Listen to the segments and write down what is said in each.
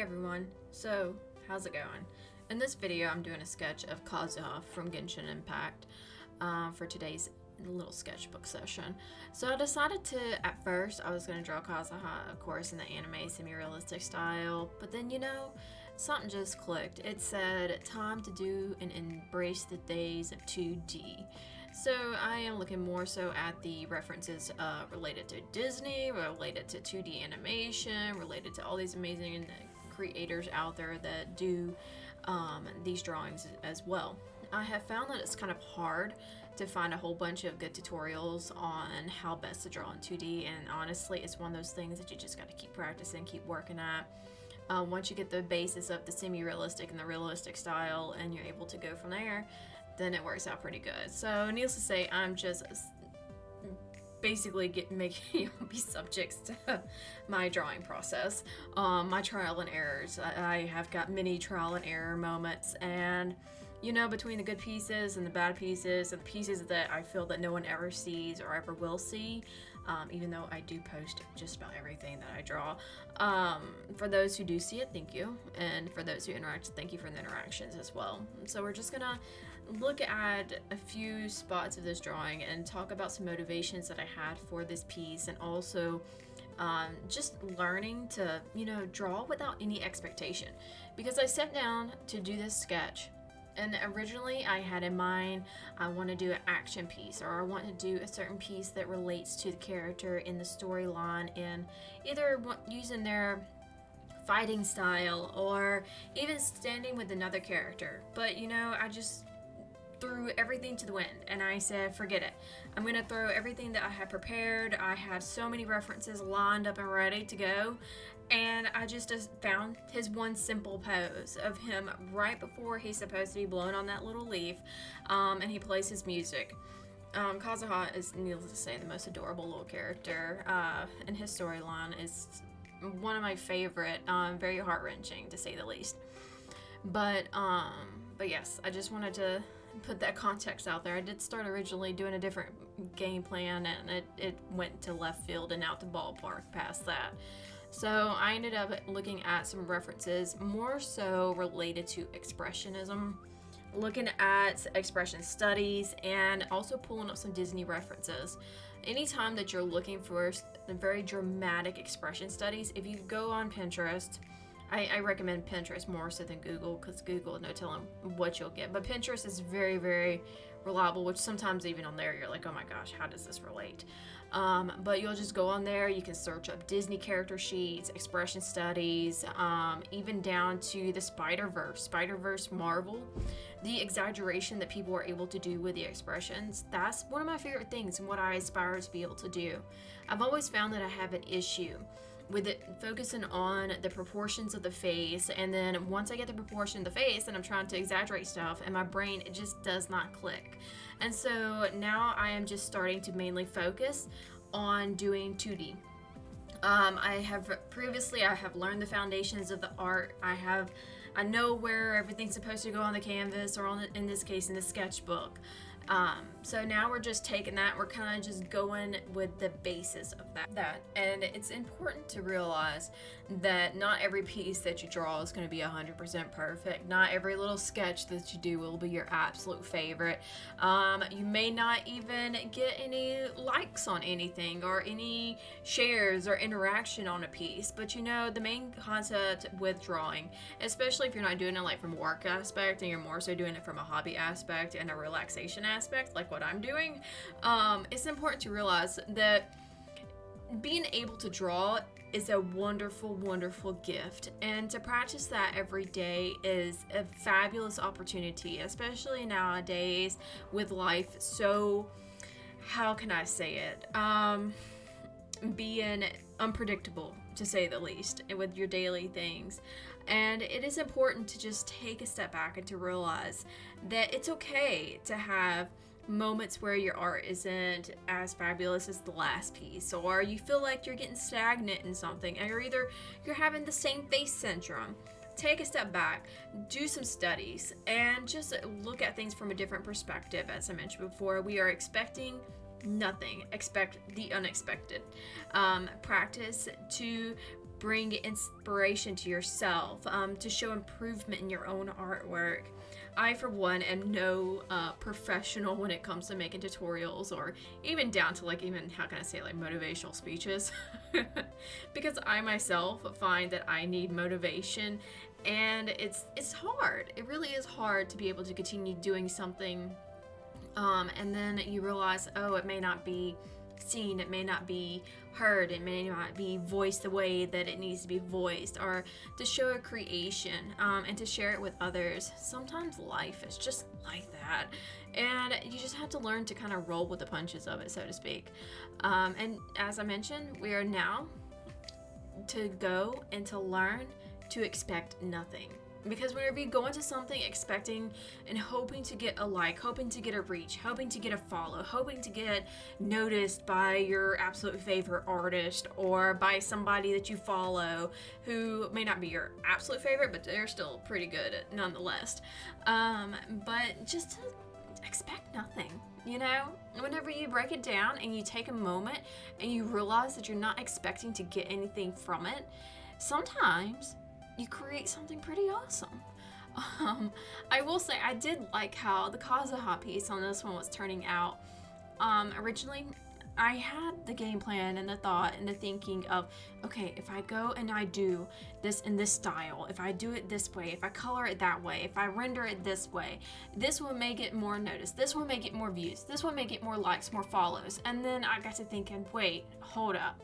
Hey everyone, so how's it going? In this video I'm doing a sketch of Kazuha from Genshin Impact for today's little sketchbook session. So I decided to, at first I was going to draw Kazuha, of course, in the anime semi-realistic style, but then something just clicked. It said time to do and embrace the days of 2D. So I am looking more so at the references related to Disney, related to 2D animation, related to all these amazing creators out there that do these drawings as well. I have found that it's kind of hard to find a whole bunch of good tutorials on how best to draw in 2D, and honestly it's one of those things that you just got to keep practicing, keep working at. Once you get the basis of the semi-realistic and the realistic style and you're able to go from there, then it works out pretty good. So needless to say, I'm just basically making you be subjects to my drawing process, my trial and errors. I have got many trial and error moments, and between the good pieces and the bad pieces and the pieces that I feel that no one ever sees or ever will see, even though I do post just about everything that I draw. For those who do see it, thank you, and for those who interact, thank you for the interactions as well. So we're just gonna look at a few spots of this drawing and talk about some motivations that I had for this piece, and also just learning to draw without any expectation, because I sat down to do this sketch and originally I had in mind I want to do an action piece, or I want to do a certain piece that relates to the character in the storyline, and either using their fighting style or even standing with another character. But I just threw everything to the wind and I said, forget it. I'm gonna throw everything that I had prepared. I had so many references lined up and ready to go, and I just found his one simple pose of him right before he's supposed to be blowing on that little leaf, and he plays his music. Kazuha is, needless to say, the most adorable little character, and his storyline is one of my favorite, very heart-wrenching to say the least. But yes, I just wanted to put that context out there. I did start originally doing a different game plan, and it went to left field and out to ballpark past that. So I ended up looking at some references more so related to expressionism, looking at expression studies, and also pulling up some Disney references. Anytime that you're looking for very dramatic expression studies, if you go on Pinterest, I recommend Pinterest more so than Google, because Google, no telling what you'll get. But Pinterest is very, very reliable, which sometimes even on there you're like, oh my gosh, how does this relate? But you'll just go on there, you can search up Disney character sheets, expression studies, even down to the Spider-Verse Marvel. The exaggeration that people are able to do with the expressions, that's one of my favorite things and what I aspire to be able to do. I've always found that I have an issue with it focusing on the proportions of the face, and then once I get the proportion of the face and I'm trying to exaggerate stuff, and my brain, it just does not click. And so now I am just starting to mainly focus on doing 2D. I have learned the foundations of the art. I know where everything's supposed to go on the canvas, or in this case in the sketchbook. So now we're just taking that, we're kind of just going with the basis of that. And it's important to realize that not every piece that you draw is going to be 100% perfect. Not every little sketch that you do will be your absolute favorite. You may not even get any likes on anything, or any shares or interaction on a piece. But the main concept with drawing, especially if you're not doing it like from a work aspect and you're more so doing it from a hobby aspect and a relaxation aspect, like what I'm doing, it's important to realize that being able to draw is a wonderful, wonderful gift, and to practice that every day is a fabulous opportunity, especially nowadays with life so, how can I say it, being unpredictable, to say the least, with your daily things. And it is important to just take a step back and to realize that it's okay to have moments where your art isn't as fabulous as the last piece, or you feel like you're getting stagnant in something, or you're having the same face syndrome. Take a step back, do some studies, and just look at things from a different perspective. As I mentioned before, we are expecting nothing. Expect the unexpected. Practice to bring inspiration to yourself, to show improvement in your own artwork. I, for one, am no professional when it comes to making tutorials, or even down to like, even, how can I say, like motivational speeches. Because I myself find that I need motivation, and it's hard. It really is hard to be able to continue doing something, and then you realize, oh, it may not be seen, it may not be heard, it may not be voiced the way that it needs to be voiced, or to show a creation, and to share it with others. Sometimes life is just like that, and you just have to learn to kind of roll with the punches of it, so to speak. And as I mentioned, we are now to go and to learn to expect nothing. Because whenever you go into something expecting and hoping to get a like, hoping to get a reach, hoping to get a follow, hoping to get noticed by your absolute favorite artist, or by somebody that you follow who may not be your absolute favorite, but they're still pretty good nonetheless. But just to expect nothing, you know? Whenever you break it down and you take a moment and you realize that you're not expecting to get anything from it, sometimes you create something pretty awesome. I will say I did like how the Kazuha piece on this one was turning out. Originally, I had the game plan and the thought and the thinking of, okay, if I go and I do this in this style, if I do it this way, if I color it that way, if I render it this way, this will make it more noticed, this will make it more views, this will make it more likes, more follows. And then I got to thinking, wait, hold up.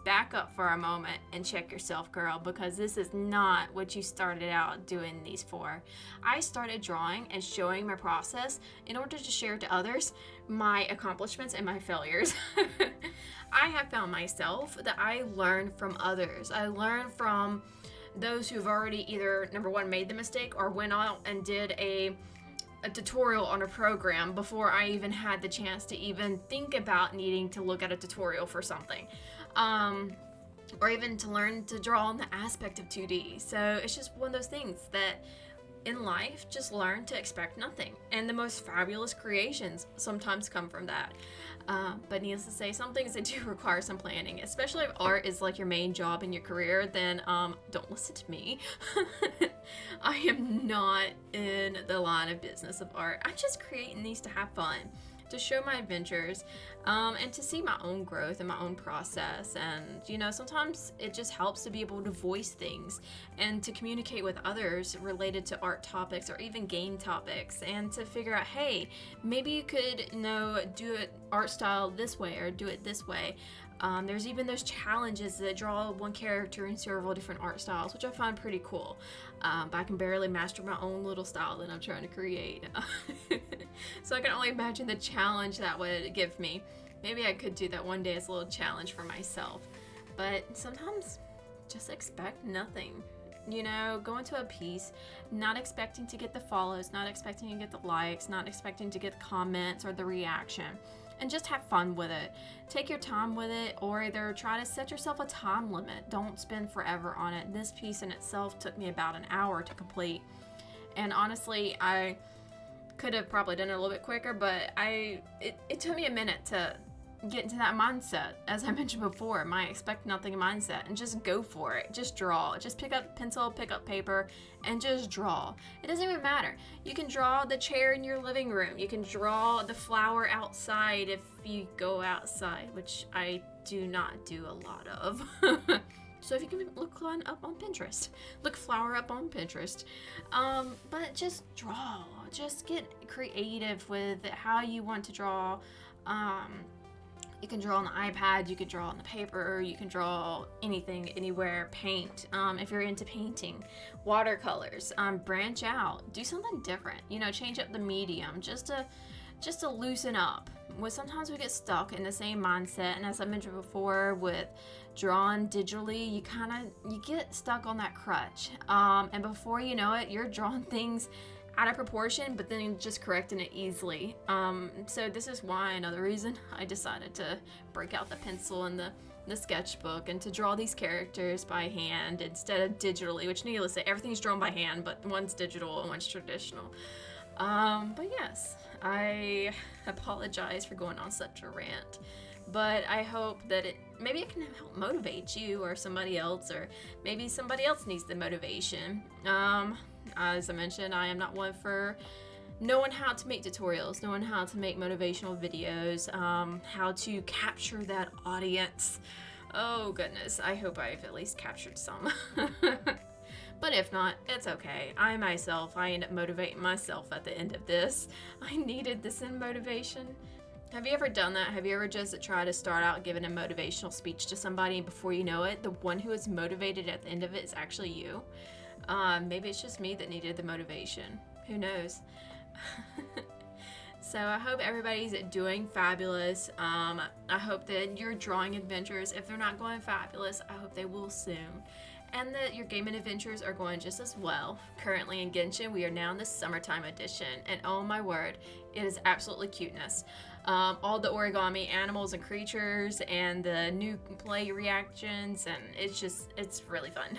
Back up for a moment and check yourself, girl, because this is not what you started out doing these for. I started drawing and showing my process in order to share to others my accomplishments and my failures. I have found myself that I learn from others. I learn from those who've already either, number one, made the mistake, or went out and did a tutorial on a program before I even had the chance to even think about needing to look at a tutorial for something. Or even to learn to draw on the aspect of 2D. So it's just one of those things that in life, just learn to expect nothing. And the most fabulous creations sometimes come from that. But needless to say, some things that do require some planning, especially if art is like your main job in your career, then don't listen to me. I am not in the line of business of art. I'm just creating these to have fun, to show my adventures, and to see my own growth and my own process. And you know, sometimes it just helps to be able to voice things and to communicate with others related to art topics or even game topics, and to figure out, hey, maybe you could, you know, do it art style this way or do it this way. There's even those challenges that draw one character in several different art styles, which I find pretty cool. But I can barely master my own little style that I'm trying to create. So I can only imagine the challenge that would give me. Maybe I could do that one day as a little challenge for myself. But sometimes just expect nothing. You know, go into a piece not expecting to get the follows, not expecting to get the likes, not expecting to get the comments or the reaction. And just have fun with it. Take your time with it, or either try to set yourself a time limit. Don't spend forever on it. This piece in itself took me about an hour to complete. And honestly, I could have probably done it a little bit quicker, but it took me a minute to get into that mindset. As I mentioned before, my expect nothing mindset, and just go for it. Just draw. Just pick up pencil, pick up paper, and just draw. It doesn't even matter. You can draw the chair in your living room. You can draw the flower outside if you go outside, which I do not do a lot of. So if you can look one up on Pinterest, look flower up on Pinterest. But just draw. Just get creative with how you want to draw. You can draw on the iPad, you can draw on the paper, you can draw anything, anywhere, paint. If you're into painting, watercolors, branch out, do something different, you know, change up the medium, just to loosen up. Sometimes we get stuck in the same mindset, and as I mentioned before, with drawing digitally, you get stuck on that crutch. And before you know it, you're drawing things out of proportion, but then just correcting it easily. So this is why, another reason, I decided to break out the pencil and the sketchbook and to draw these characters by hand instead of digitally, which needless to say, everything's drawn by hand, but one's digital and one's traditional. But yes, I apologize for going on such a rant. but I hope that maybe it can help motivate you or somebody else, or maybe somebody else needs the motivation. As I mentioned, I am not one for knowing how to make tutorials, knowing how to make motivational videos, how to capture that audience. Oh goodness, I hope I've at least captured some. But if not, it's okay. I end up motivating myself at the end of this. I needed this in motivation. Have you ever done that? Have you ever just tried to start out giving a motivational speech to somebody, and before you know it, the one who is motivated at the end of it is actually you? Maybe it's just me that needed the motivation. Who knows? So I hope everybody's doing fabulous. I hope that your drawing adventures, if they're not going fabulous, I hope they will soon. And that your gaming adventures are going just as well. Currently in Genshin, we are now in the summertime edition, and oh my word, it is absolutely cuteness. All the origami animals and creatures, and the new play reactions, and it's really fun.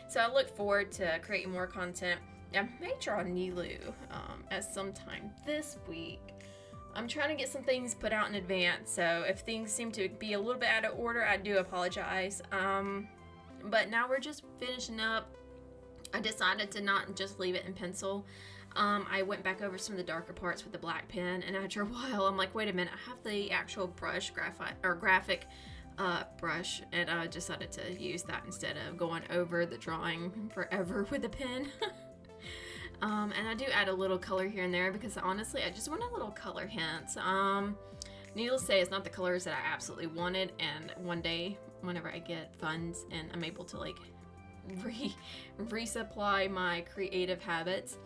So I look forward to creating more content. I may draw Nilu at some time this week. I'm trying to get some things put out in advance, so if things seem to be a little bit out of order, I do apologize. But now we're just finishing up. I decided to not just leave it in pencil. I went back over some of the darker parts with the black pen, and after a while, I'm like, wait a minute, I have the actual brush, graphic brush, and I decided to use that instead of going over the drawing forever with a pen. And I do add a little color here and there because honestly, I just want a little color hints. Needless to say, it's not the colors that I absolutely wanted, and one day, whenever I get funds and I'm able to like resupply my creative habits,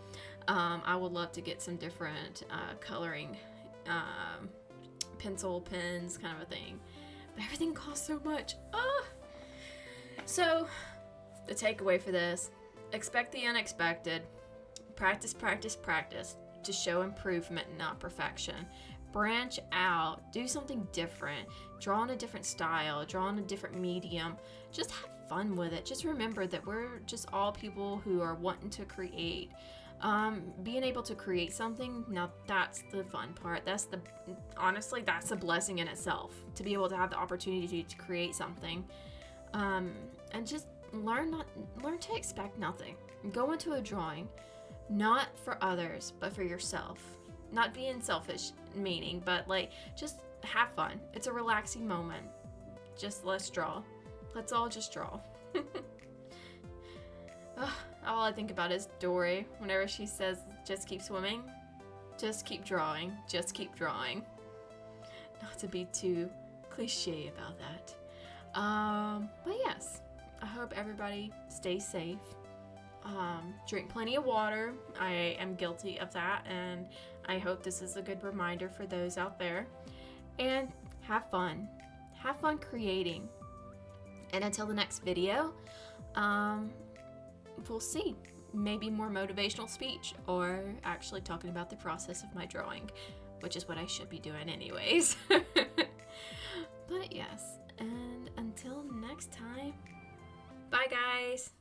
I would love to get some different coloring pencil pens kind of a thing, but everything costs so much. So the takeaway for this: expect the unexpected. Practice, practice, practice to show improvement, not perfection. Branch out, do something different, draw in a different style, draw in a different medium. Just have fun with it. Just remember that we're just all people who are wanting to create. Being able to create something, now that's the fun part. Honestly, that's a blessing in itself, to be able to have the opportunity to create something. And just learn to expect nothing. Go into a drawing, not for others, but for yourself. Not being selfish meaning, but like, just have fun. It's a relaxing moment. Just let's draw. Let's all just draw. All I think about is Dory whenever she says, just keep swimming, just keep drawing, just keep drawing. Not to be too cliche about that. But yes, I hope everybody stays safe. Drink plenty of water. I am guilty of that, and I hope this is a good reminder for those out there. And have fun. Have fun creating. And until the next video, we'll see. Maybe more motivational speech, or actually talking about the process of my drawing, which is what I should be doing anyways. But yes, and until next time, bye guys!